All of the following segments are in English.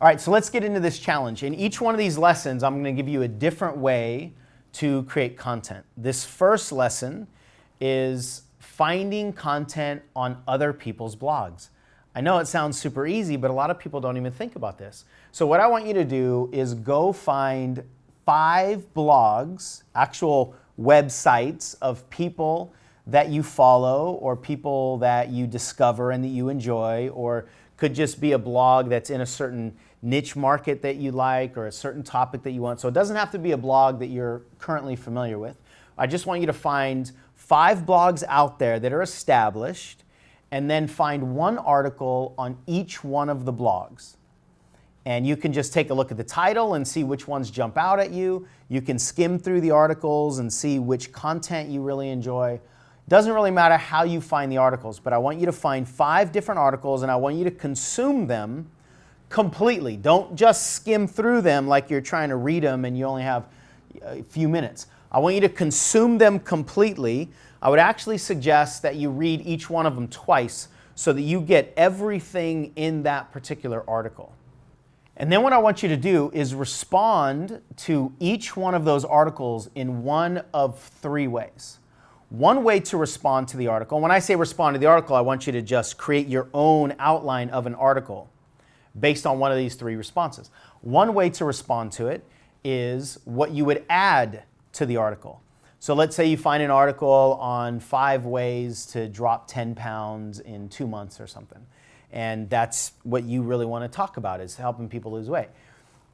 All right, so let's get into this challenge. In each one of these lessons, I'm going to give you a different way to create content. This first lesson is finding content on other people's blogs. I know it sounds super easy, but a lot of people don't even think about this. So what I want you to do is go find 5 blogs, actual websites of people that you follow or people that you discover and that you enjoy, or could just be a blog that's in a certain niche market that you like or a certain topic that you want. So it doesn't have to be a blog that you're currently familiar with. I just want you to find 5 blogs out there that are established, and then find one article on each one of the blogs. And you can just take a look at the title and see which ones jump out at you. You can skim through the articles and see which content you really enjoy. Doesn't really matter how you find the articles, but I want you to find 5 different articles and I want you to consume them completely. Don't just skim through them like you're trying to read them and you only have a few minutes. I want you to consume them completely. I would actually suggest that you read each one of them twice so that you get everything in that particular article. And then what I want you to do is respond to each one of those articles in one of 3 ways. One way to respond to the article, and when I say respond to the article, I want you to just create your own outline of an article based on one of these 3 responses. One way to respond to it is what you would add to the article. So let's say you find an article on 5 ways to drop 10 pounds in 2 months or something. And that's what you really want to talk about, is helping people lose weight.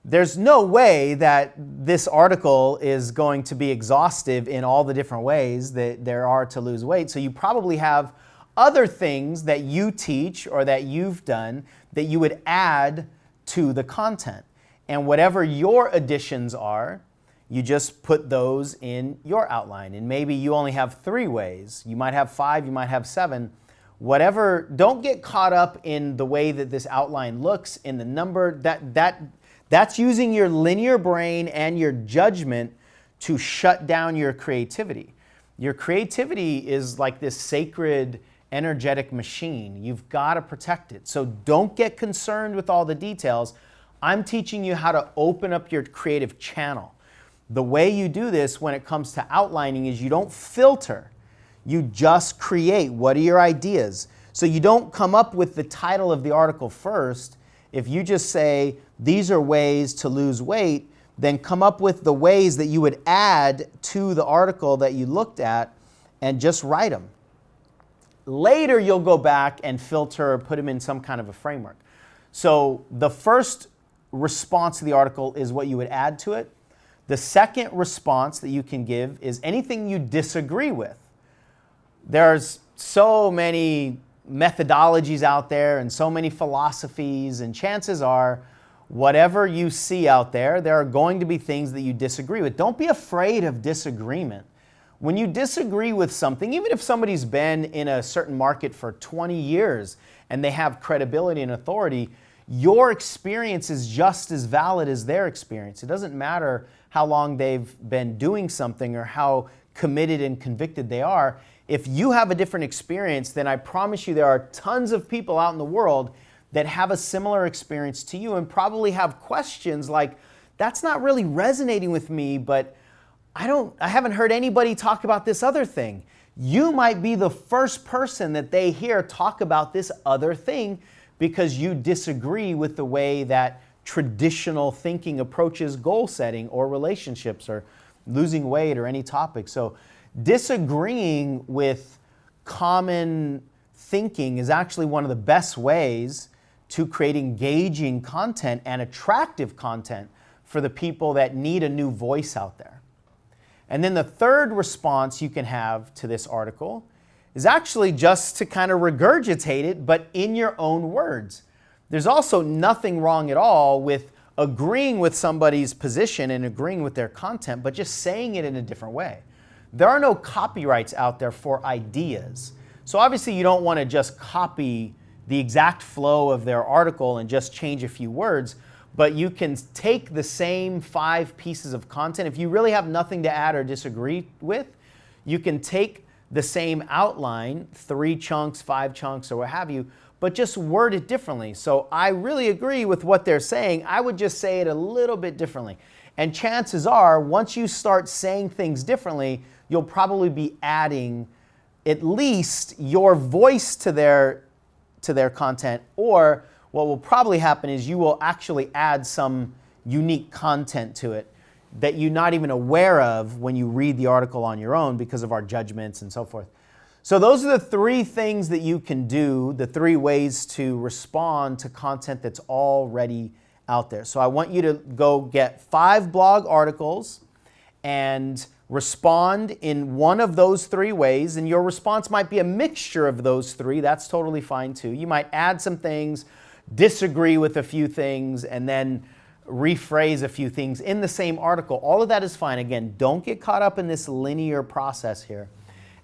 There's no way that this article is going to be exhaustive in all the different ways that there are to lose weight. So you probably have other things that you teach or that you've done that you would add to the content. And whatever your additions are, you just put those in your outline. And maybe you only have 3 ways. You might have 5, you might have 7. Whatever, don't get caught up in the way that this outline looks, in the number. That's using your linear brain and your judgment to shut down your creativity. Your creativity is like this sacred, energetic machine. You've got to protect it. So don't get concerned with all the details. I'm teaching you how to open up your creative channel. The way you do this when it comes to outlining is you don't filter. You just create. What are your ideas? So you don't come up with the title of the article first. If you just say, these are ways to lose weight, then come up with the ways that you would add to the article that you looked at and just write them. Later, you'll go back and filter or put them in some kind of a framework. So the first response to the article is what you would add to it. The second response that you can give is anything you disagree with. There's so many methodologies out there and so many philosophies, and chances are whatever you see out there, there are going to be things that you disagree with. Don't be afraid of disagreement. When you disagree with something, even if somebody's been in a certain market for 20 years and they have credibility and authority, your experience is just as valid as their experience. It doesn't matter how long they've been doing something or how committed and convicted they are. If you have a different experience, then I promise you there are tons of people out in the world that have a similar experience to you and probably have questions like, that's not really resonating with me, but I haven't heard anybody talk about this other thing. You might be the first person that they hear talk about this other thing because you disagree with the way that traditional thinking approaches goal setting or relationships or losing weight or any topic. So disagreeing with common thinking is actually one of the best ways to create engaging content and attractive content for the people that need a new voice out there. And then the third response you can have to this article is actually just to kind of regurgitate it, but in your own words. There's also nothing wrong at all with agreeing with somebody's position and agreeing with their content, but just saying it in a different way. There are no copyrights out there for ideas. So obviously you don't want to just copy the exact flow of their article and just change a few words, but you can take the same 5 pieces of content. If you really have nothing to add or disagree with, you can take the same outline, 3 chunks, 5 chunks, or what have you, but just word it differently. So I really agree with what they're saying. I would just say it a little bit differently. And chances are, once you start saying things differently, you'll probably be adding at least your voice to their content, or what will probably happen is you will actually add some unique content to it that you're not even aware of when you read the article on your own because of our judgments and so forth. So those are the 3 things that you can do, the 3 ways to respond to content that's already out there. So I want you to go get 5 blog articles and respond in one of those 3 ways, and your response might be a mixture of those 3. That's totally fine too. You might add some things, disagree with a few things, and then rephrase a few things in the same article. All of that is fine. Again, don't get caught up in this linear process here.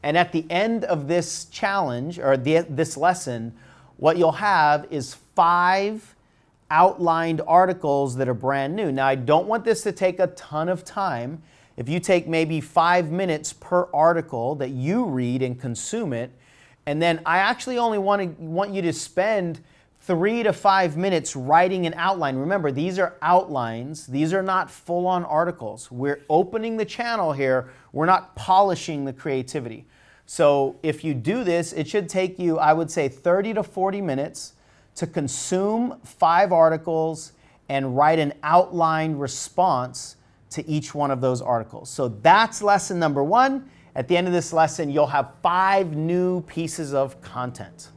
And at the end of this challenge, or this lesson, what you'll have is 5 outlined articles that are brand new. Now, I don't want this to take a ton of time. If you take maybe 5 minutes per article that you read and consume it, and then I actually only want you to spend 3 to 5 minutes writing an outline. Remember, these are outlines. These are not full-on articles. We're opening the channel here. We're not polishing the creativity. So if you do this, it should take you, I would say, 30 to 40 minutes to consume 5 articles and write an outlined response to each one of those articles. So that's lesson number 1. At the end of this lesson, you'll have 5 new pieces of content.